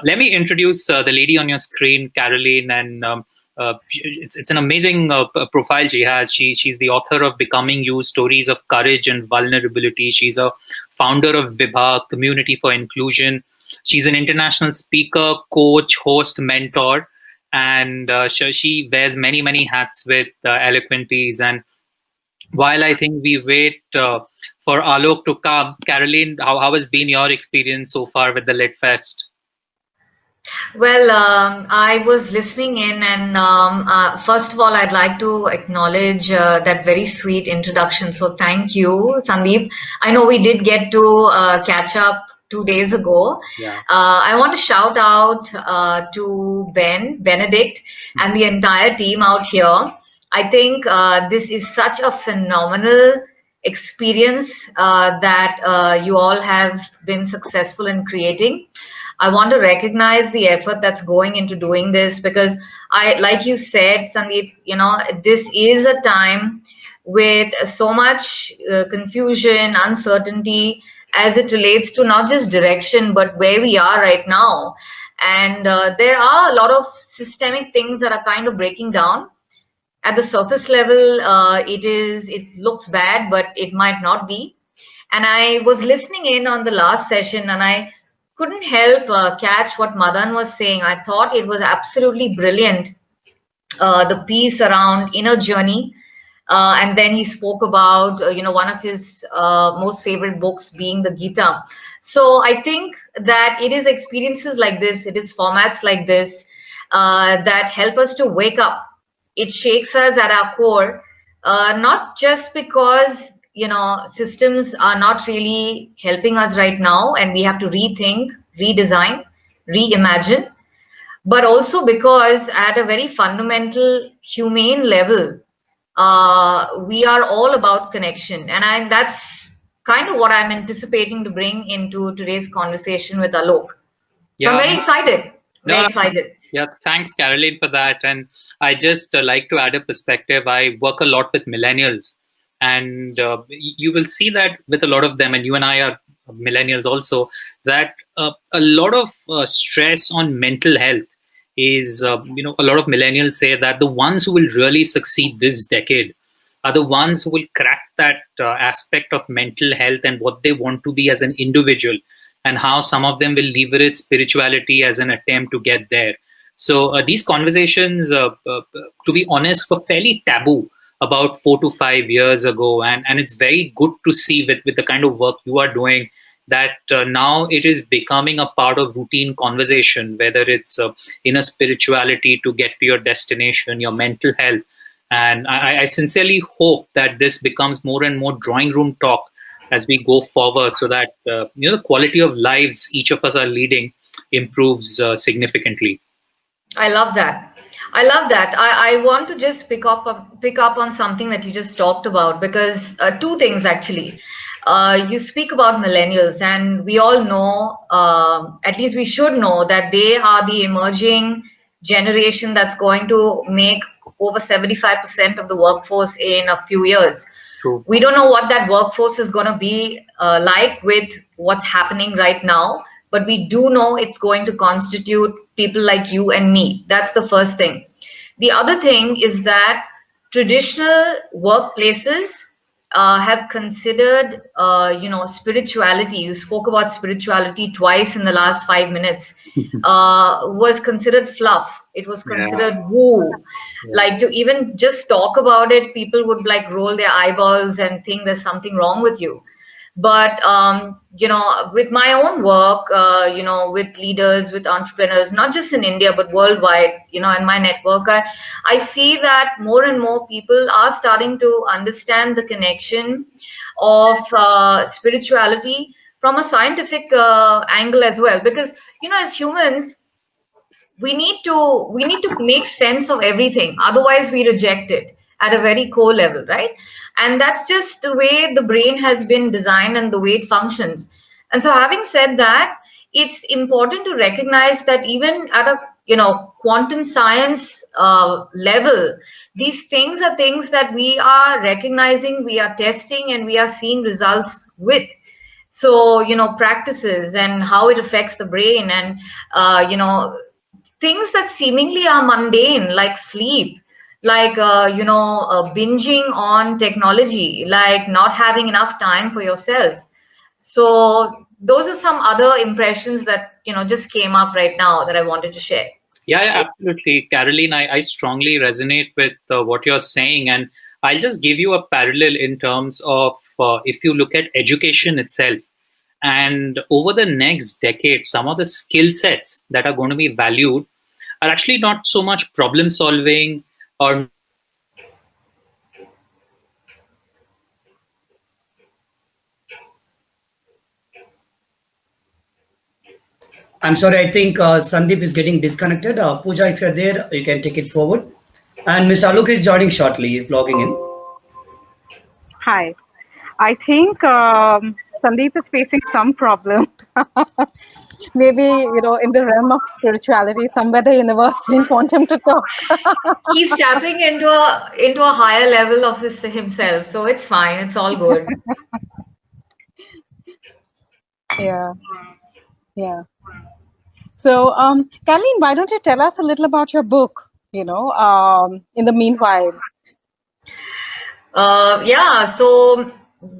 Let me introduce the lady on your screen, Caroline, and it's an amazing profile she has. She's the author of Becoming You: Stories of Courage and Vulnerability. She's a founder of Vibha, Community for Inclusion. She's an international speaker, coach, host, mentor, and she wears many hats with Eloquenties. And while I think we wait for Alok to come, Caroline, how has been your experience so far with the Lit Fest? Well, I was listening in, and first of all, I'd like to acknowledge that very sweet introduction. So, thank you, Sandeep. I know we did get to catch up 2 days ago. Yeah. I want to shout out to Benedict, and the entire team out here. I think this is such a phenomenal experience that you all have been successful in creating. I want to recognize the effort that's going into doing this because like you said, Sandeep, this is a time with so much confusion, uncertainty as it relates to not just direction, but where we are right now. And there are a lot of systemic things that are kind of breaking down. At the surface level, it looks bad, but it might not be. And I was listening in on the last session and I couldn't help catch what Madan was saying. I thought it was absolutely brilliant, the piece around inner journey. And then he spoke about, one of his most favorite books being the Gita. So I think that it is experiences like this, it is formats like this that help us to wake up. It shakes us at our core, not just because systems are not really helping us right now and we have to rethink, redesign, reimagine, but also because at a very fundamental humane level, we are all about connection. And that's kind of what I'm anticipating to bring into today's conversation with Alok. So I'm Yeah. very excited. Very No, excited. yeah, thanks, Caroline, for that. And I just like to add a perspective. I work a lot with millennials, and you will see that with a lot of them, and you and I are millennials also, that a lot of stress on mental health is, a lot of millennials say that the ones who will really succeed this decade are the ones who will crack that aspect of mental health and what they want to be as an individual, and how some of them will leverage spirituality as an attempt to get there. So these conversations, to be honest, were fairly taboo about 4 to 5 years ago, and it's very good to see with the kind of work you are doing that now it is becoming a part of routine conversation, whether it's inner spirituality to get to your destination, your mental health. And I sincerely hope that this becomes more and more drawing room talk as we go forward, so that the quality of lives each of us are leading improves significantly. I love that. I love that. I want to just pick up on something that you just talked about because two things actually. You speak about millennials, and we all know, at least we should know, that they are the emerging generation that's going to make over 75% of the workforce in a few years. True. We don't know what that workforce is going to be like with what's happening right now, but we do know it's going to constitute people like you and me. That's the first thing. The other thing is that traditional workplaces have considered, spirituality. You spoke about spirituality twice in the last 5 minutes. Was considered fluff. It was considered woo. Like to even just talk about it, people would like roll their eyeballs and think there's something wrong with you. But with my own work, with leaders, with entrepreneurs, not just in India but worldwide, and my network, I see that more and more people are starting to understand the connection of spirituality from a scientific angle as well. Because as humans, we need to make sense of everything, otherwise we reject it at a very core level, right? And that's just the way the brain has been designed and the way it functions. And so having said that, it's important to recognize that even at a quantum science level, these things are things that we are recognizing, we are testing, and we are seeing results with. So, practices and how it affects the brain, and, things that seemingly are mundane, like sleep, like, binging on technology, like not having enough time for yourself. So, those are some other impressions that, just came up right now that I wanted to share. Yeah, yeah, absolutely. Caroline, I strongly resonate with what you're saying. And I'll just give you a parallel in terms of if you look at education itself. And over the next decade, some of the skill sets that are going to be valued are actually not so much problem solving or I'm sorry, I think Sandeep is getting disconnected. Pooja, if you're there, you can take it forward. And Miss Alok is joining shortly. He's logging in. Hi. I think Sandeep is facing some problem. Maybe, in the realm of spirituality, somewhere the universe didn't want him to talk. He's tapping into a higher level of himself, so it's fine. It's all good. Yeah. Yeah. So, Kathleen, why don't you tell us a little about your book, in the meanwhile? Yeah, so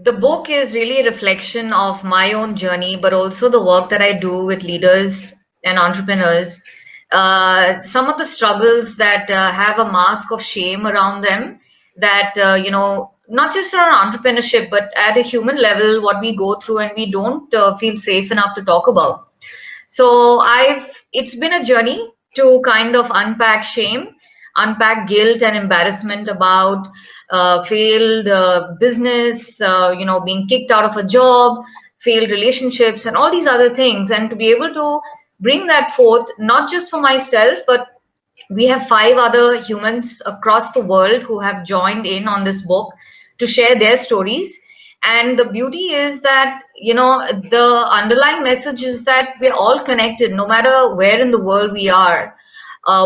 the book is really a reflection of my own journey, but also the work that I do with leaders and entrepreneurs. Some of the struggles that have a mask of shame around them, that, not just around entrepreneurship, but at a human level, what we go through and we don't feel safe enough to talk about. So it's been a journey to kind of unpack shame, unpack guilt and embarrassment about failed business, being kicked out of a job, failed relationships, and all these other things, and to be able to bring that forth, not just for myself, but we have 5 other humans across the world who have joined in on this book to share their stories. And the beauty is that, the underlying message is that we're all connected, no matter where in the world we are.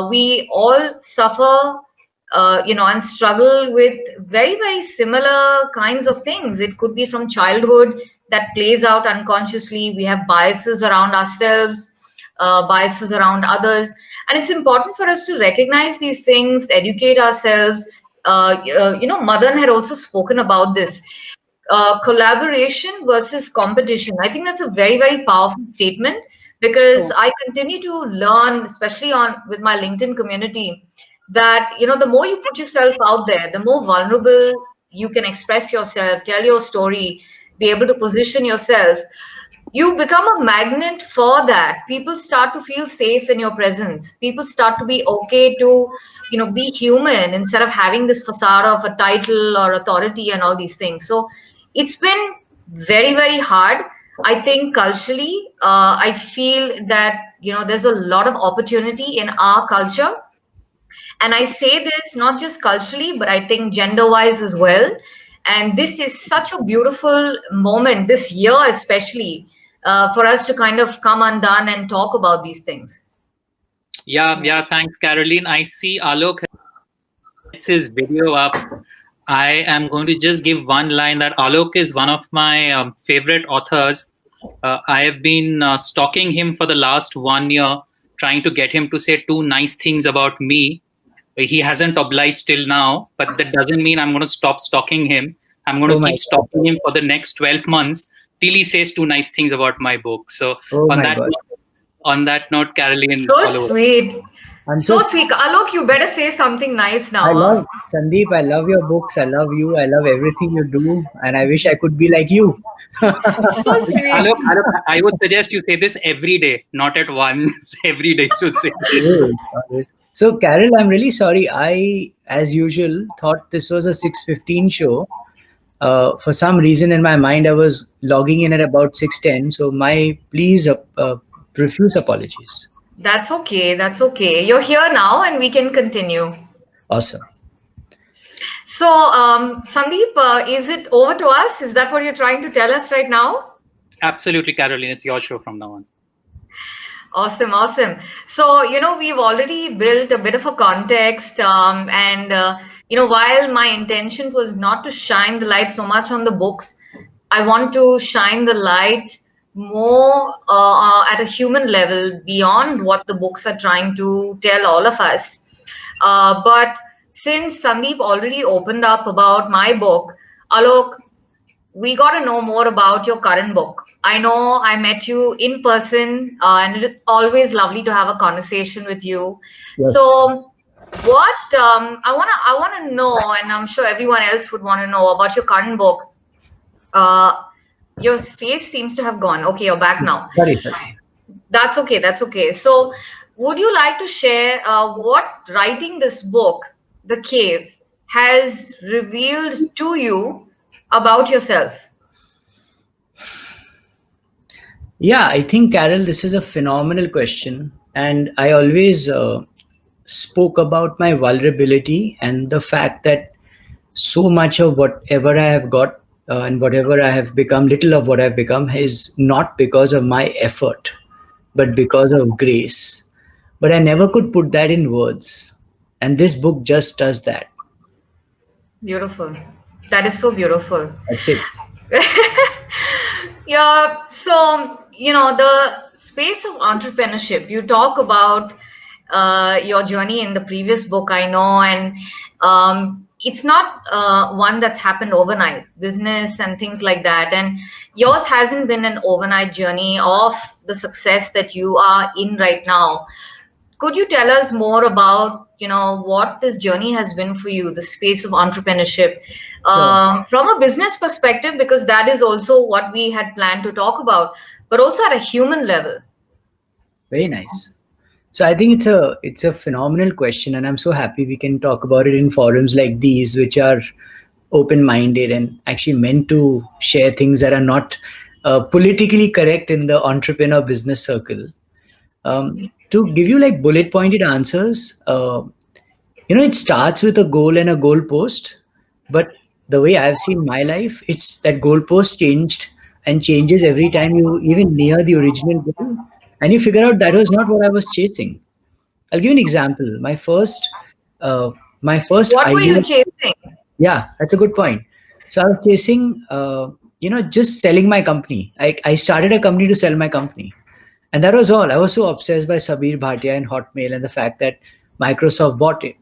We all suffer, and struggle with very, very similar kinds of things. It could be from childhood that plays out unconsciously. We have biases around ourselves, biases around others. And it's important for us to recognize these things, educate ourselves. Madan had also spoken about this, collaboration versus competition. I think that's a very, very powerful statement, because Yeah. I continue to learn, especially on with my LinkedIn community, that, the more you put yourself out there, the more vulnerable you can express yourself, tell your story, be able to position yourself. You become a magnet for that. People start to feel safe in your presence. People start to be okay to, be human instead of having this facade of a title or authority and all these things. So it's been very, very hard. I think culturally, I feel that, there's a lot of opportunity in our culture, and I say this not just culturally, but I think gender wise as well. And this is such a beautiful moment this year, especially, for us to kind of come undone and talk about these things. yeah, yeah, thanks, Caroline. I see Alok has his video up. I am going to just give one line that Alok is one of my favorite authors. I have been stalking him for the last 1 year, trying to get him to say 2 nice things about me. He hasn't obliged till now, but that doesn't mean I'm going to stop stalking him. I'm going Oh to my keep God. stalking him for the next 12 months till he says 2 nice things about my book. So Oh on my that God. note, on that note, Caroline, So all over. sweet. I'm so So sweet. Alok, you better say something nice I now, huh? love Sandeep. I love your books. I love you. I love everything you do. And I wish I could be like you. So sweet. Alok, I would suggest you say this every day, not at once. Every day you should say this. Always, always. So, Carol, I'm really sorry. I, as usual, thought this was a 6:15 show. For some reason in my mind, I was logging in at about 6:10. So, my please profuse apologies. That's okay. That's okay. You're here now, and we can continue. Awesome. So, Sandeep, is it over to us? Is that what you're trying to tell us right now? Absolutely, Caroline. It's your show from now on. Awesome, awesome. So, we've already built a bit of a context, and while my intention was not to shine the light so much on the books, I want to shine the light more at a human level beyond what the books are trying to tell all of us. But since Sandeep already opened up about my book, Alok, we got to know more about your current book. I know I met you in person, and it is always lovely to have a conversation with you. Yes. So, what I wanna know, and I'm sure everyone else would want to know about your current book. Uh, your face seems to have gone. Okay, you're back now. Sorry, sorry. That's okay. That's okay. So, would you like to share what writing this book, The Cave, has revealed to you about yourself? Yeah, I think, Carol, this is a phenomenal question. And I always spoke about my vulnerability and the fact that so much of whatever I have got and whatever I have become, little of what I've become, is not because of my effort, but because of grace. But I never could put that in words. And this book just does that. Beautiful. That is so beautiful. That's it. Yeah, so the space of entrepreneurship, you talk about your journey in the previous book, I know, and it's not one that's happened overnight, business and things like that. And yours hasn't been an overnight journey of the success that you are in right now. Could you tell us more about, what this journey has been for you, the space of entrepreneurship, Sure. from a business perspective, because that is also what we had planned to talk about, but also at a human level. Very nice. So I think it's a phenomenal question, and I'm so happy we can talk about it in forums like these, which are open-minded and actually meant to share things that are not politically correct in the entrepreneur business circle. To give you like bullet pointed answers, it starts with a goal and a goalpost, but the way I've seen my life, it's that goalpost changed and changes every time you even near the original goal, and you figure out that was not what I was chasing. I'll give you an example. Uh, my first What were idea. you chasing? Yeah, that's a good point. So I was chasing, just selling my company. I started a company to sell my company, and that was all. I was so obsessed by Sabir Bhatia and Hotmail and the fact that Microsoft bought it.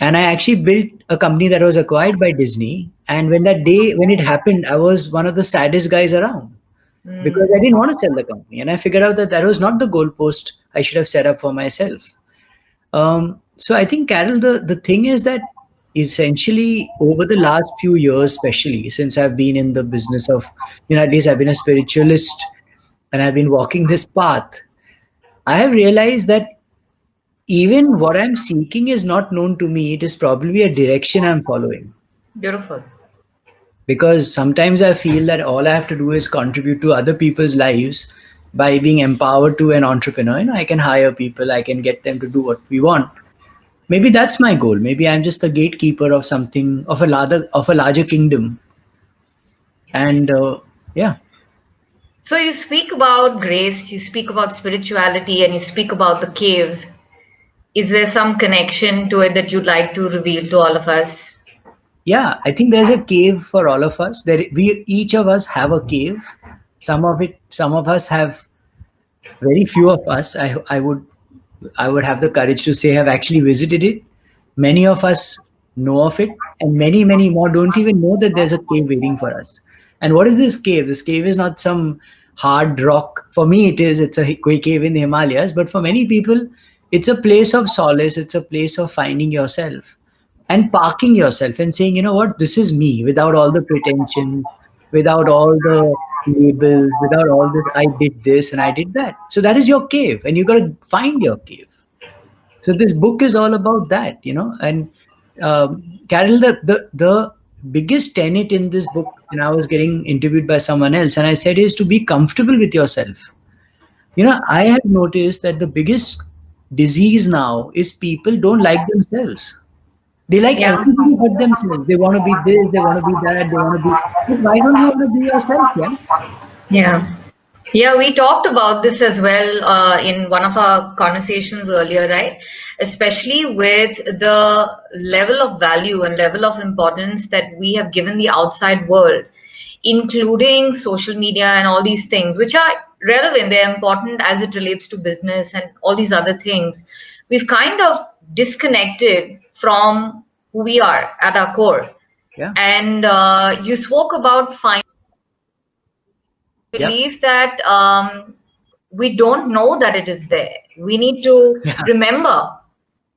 And I actually built a company that was acquired by Disney. And when it happened, I was one of the saddest guys around because I didn't want to sell the company. And I figured out that that was not the goalpost I should have set up for myself. So I think, Carol, the thing is that essentially over the last few years, especially since I've been in the business of, at least I've been a spiritualist and I've been walking this path, I have realized that even what I'm seeking is not known to me. It is probably a direction I'm following. Beautiful. Because sometimes I feel that all I have to do is contribute to other people's lives by being empowered to an entrepreneur. I can hire people, I can get them to do what we want. Maybe that's my goal. Maybe I'm just the gatekeeper of something, of a larger kingdom. And yeah. So you speak about grace, you speak about spirituality, and you speak about the cave. Is there some connection to it that you'd like to reveal to all of us? Yeah, I think there's a cave for all of us. We each of us have a cave. Some of us have, very few of us, I would have the courage to say, have actually visited it. Many of us know of it, and many, many more don't even know that there's a cave waiting for us. And what is this cave? This cave is not some hard rock. For me, it is. It's a cave in the Himalayas. But for many people, it's a place of solace. It's a place of finding yourself and parking yourself and saying, you know what, this is me, without all the pretensions, without all the labels, without all this, I did this and I did that. So that is your cave, and you got to find your cave. So this book is all about that, and Carol, the biggest tenet in this book, and I was getting interviewed by someone else, and I said, is to be comfortable with yourself. I have noticed that the biggest disease now is people don't like themselves. They like Yeah. everybody but themselves. They want to be this, they want to be that, they want to be. But why don't you want to be yourself? Yeah. Yeah. Yeah, we talked about this as well in one of our conversations earlier, right? Especially with the level of value and level of importance that we have given the outside world. including social media and all these things, which are relevant, they're important as it relates to business and all these other things. We've kind of disconnected from who we are at our core. Yeah. And you spoke about finding Yeah. belief that we don't know that it is there. We need to Yeah. remember.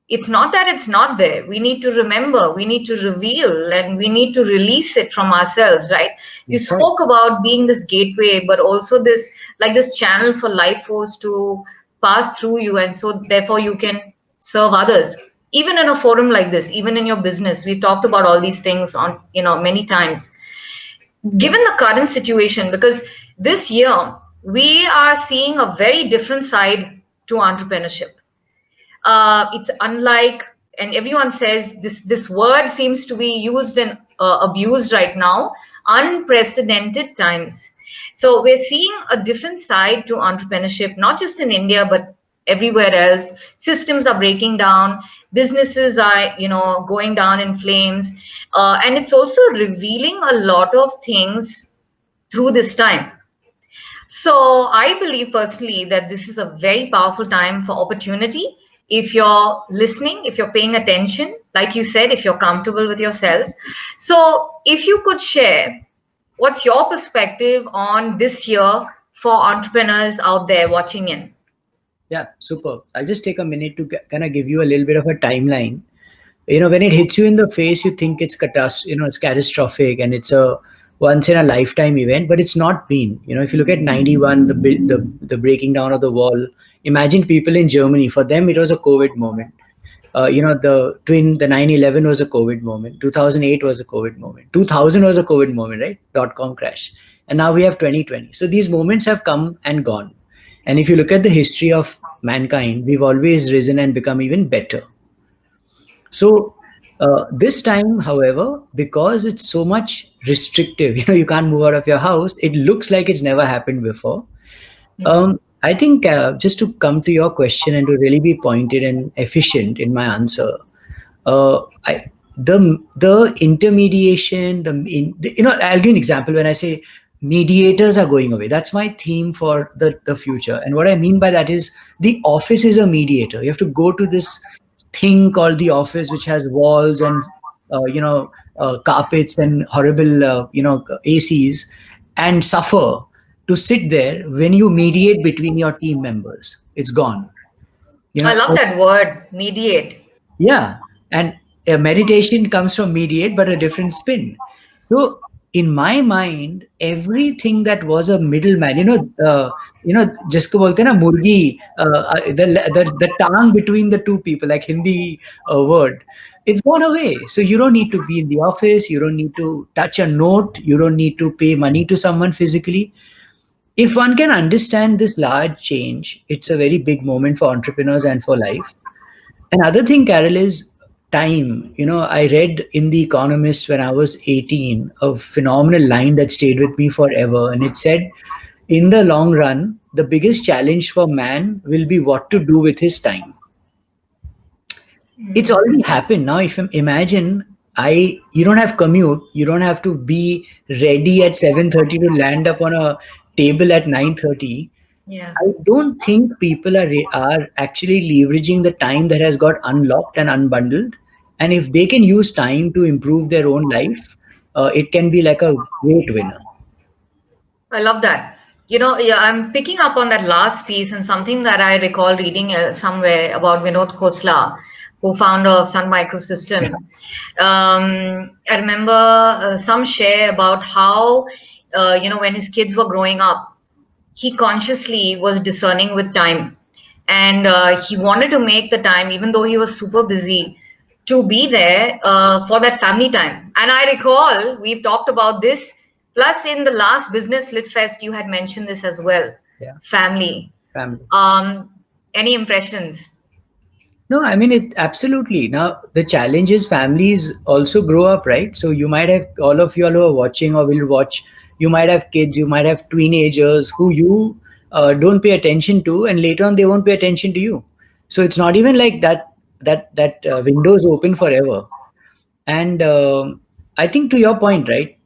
It's not that it's not there. We need to remember, we need to reveal, and we need to release it from ourselves, right? You That's right. spoke about being this gateway, but also this, like this channel for life force to pass through you, and so therefore you can serve others. Even in a forum like this, even in your business, we've talked about all these things on, many times. Given the current situation, because this year we are seeing a very different side to entrepreneurship. It's unlike, and everyone says this word seems to be used and abused right now, unprecedented times. So we're seeing a different side to entrepreneurship, not just in India but everywhere else. Systems are breaking down, businesses are going down in flames, and it's also revealing a lot of things through this time. So I believe personally that this is a very powerful time for opportunity. If you're listening, if you're paying attention, like you said, if you're comfortable with yourself. So if you could share, what's your perspective on this year for entrepreneurs out there watching in? Yeah, super. I'll just take a minute to kind of give you a little bit of a timeline. When it hits you in the face, you think it's it's catastrophic and it's a once in a lifetime event, but it's not been. If you look at 91, the breaking down of the wall, imagine people in Germany, for them it was a COVID moment. The 9/11 was a COVID moment. 2008 was a COVID moment. 2000 was a COVID moment, right? .com crash. And now we have 2020. So these moments have come and gone. And if you look at the history of mankind, we've always risen and become even better. So this time, however, because it's so much restrictive, you can't move out of your house. It looks like it's never happened before. I think just to come to your question and to really be pointed and efficient in my answer, the intermediation, I'll give an example. When I say mediators are going away, that's my theme for the future. And what I mean by that is the office is a mediator. You have to go to this thing called the office, which has walls and carpets and horrible ACs, and suffer to sit there. When you mediate between your team members, it's gone. I love that word, mediate. Yeah, and meditation comes from mediate, but a different spin. So in my mind, everything that was a middleman, jisko bolte na murgi, the tongue between the two people, like Hindi word, it's gone away. So you don't need to be in the office, you don't need to touch a note, you don't need to pay money to someone physically. If one can understand this large change, it's a very big moment for entrepreneurs and for life. Another thing, Carol, is time. I read in The Economist when I was 18 a phenomenal line that stayed with me forever. And it said, in the long run, the biggest challenge for man will be what to do with his time. It's already happened. Now, if you imagine, you don't have commute, you don't have to be ready at 7:30 to land up on a table at 9:30. Yeah. I don't think people are actually leveraging the time that has got unlocked and unbundled. And if they can use time to improve their own life, it can be like a great winner. I love that. Yeah, I'm picking up on that last piece and something that I recall reading somewhere about Vinod Khosla, co-founder of Sun Microsystems. I remember some share about how, when his kids were growing up, he consciously was discerning with time. And he wanted to make the time, even though he was super busy, to be there for that family time. And I recall we've talked about this. Plus, in the last Business Lit Fest, you had mentioned this as well. Yeah. Family. Any impressions? No, I mean, it absolutely. Now, the challenge is families also grow up, right? So you might have, all of you all who are watching or will watch, you might have kids, you might have teenagers who you don't pay attention to, and later on they won't pay attention to you. So it's not even like that window is open forever. And I think to your point, right,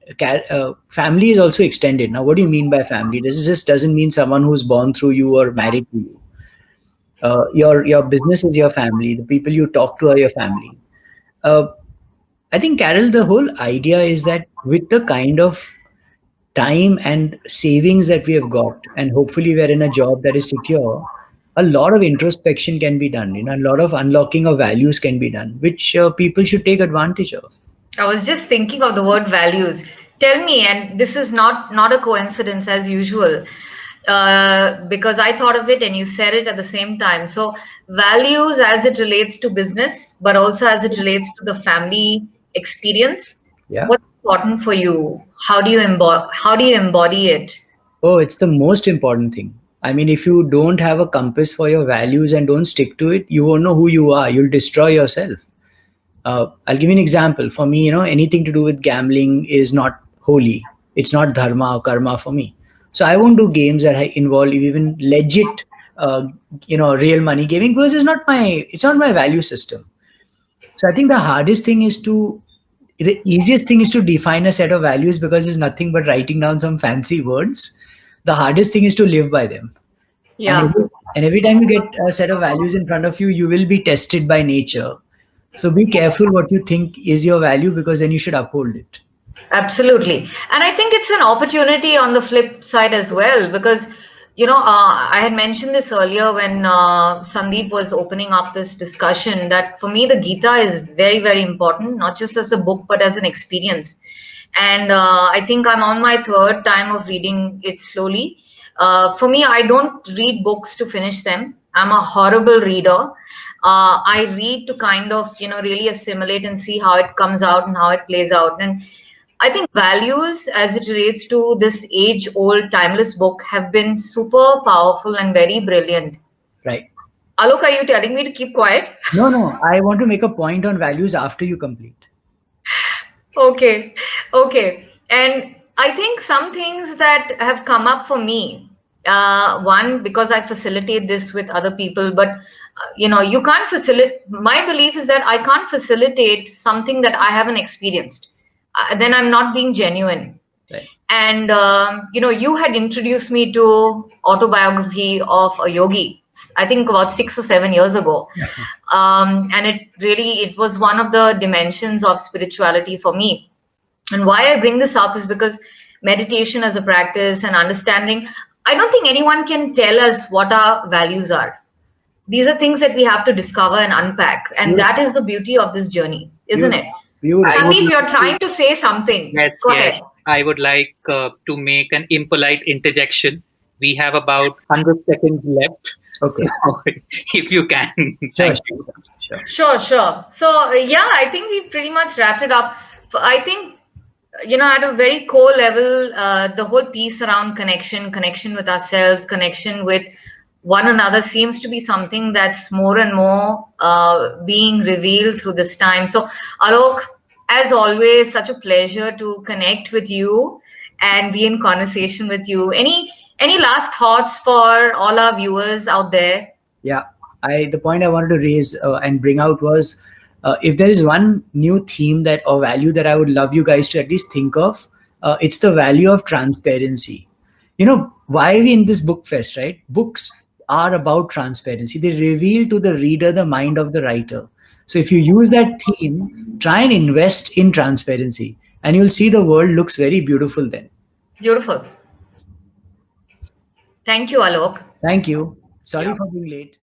family is also extended. Now, what do you mean by family? This just doesn't mean someone who's born through you or married to you. Your business is your family. The people you talk to are your family. Uh, I think, Carol, the whole idea is that with the kind of time and savings that we have got, and hopefully we're in a job that is secure, a lot of introspection can be done. A lot of unlocking of values can be done, which people should take advantage of. I was just thinking of the word values. Tell me, and this is not a coincidence as usual, because I thought of it and you said it at the same time. So values as it relates to business, but also as it relates to the family experience. Yeah. What's important for you? How do you embody it? Oh, it's the most important thing. I mean, if you don't have a compass for your values and don't stick to it, you won't know who you are. You'll destroy yourself. I'll give you an example. For me, anything to do with gambling is not holy. It's not dharma or karma for me. So I won't do games that involve even legit, real money gaming, because it's not my value system. So I think the easiest thing is to define a set of values, because it's nothing but writing down some fancy words. The hardest thing is to live by them. Yeah. And every time you get a set of values in front of you, you will be tested by nature. So be careful what you think is your value, because then you should uphold it. Absolutely. And I think it's an opportunity on the flip side as well, because, I had mentioned this earlier when Sandeep was opening up this discussion, that for me, the Gita is very, very important, not just as a book, but as an experience. And I think I'm on my third time of reading it slowly. For me, I don't read books to finish them. I'm a horrible reader. I read to kind of, really assimilate and see how it comes out and how it plays out. And I think values as it relates to this age-old, timeless book have been super powerful and very brilliant. Right. Alok, are you telling me to keep quiet? No. I want to make a point on values after you complete. Okay. And I think some things that have come up for me, one, because I facilitate this with other people, but you can't facilitate. My belief is that I can't facilitate something that I haven't experienced. Then I'm not being genuine. Right. And you had introduced me to autobiography of a yogi, I think about 6 or 7 years ago. And it was one of the dimensions of spirituality for me. And why I bring this up is because meditation as a practice and understanding, I don't think anyone can tell us what our values are. These are things that we have to discover and unpack. And that is the beauty of this journey, isn't it? Sandeep, you're trying to say something. Yes, Go yes. ahead. I would like to make an impolite interjection. We have about 100 seconds left. Okay. So, if you can. Thank you. Sure. So, yeah, I think we pretty much wrapped it up. I think, at a very core level, the whole piece around connection with ourselves, connection with one another seems to be something that's more and more being revealed through this time. So, Alok, as always, such a pleasure to connect with you and be in conversation with you. Any last thoughts for all our viewers out there? Yeah, the point I wanted to raise and bring out was, if there is one new theme or value that I would love you guys to at least think of, it's the value of transparency. Why are we in this book fest, right? Books are about transparency. They reveal to the reader the mind of the writer. So if you use that theme, try and invest in transparency, and you'll see the world looks very beautiful then. Beautiful. Thank you, Alok. Thank you. Sorry for being late.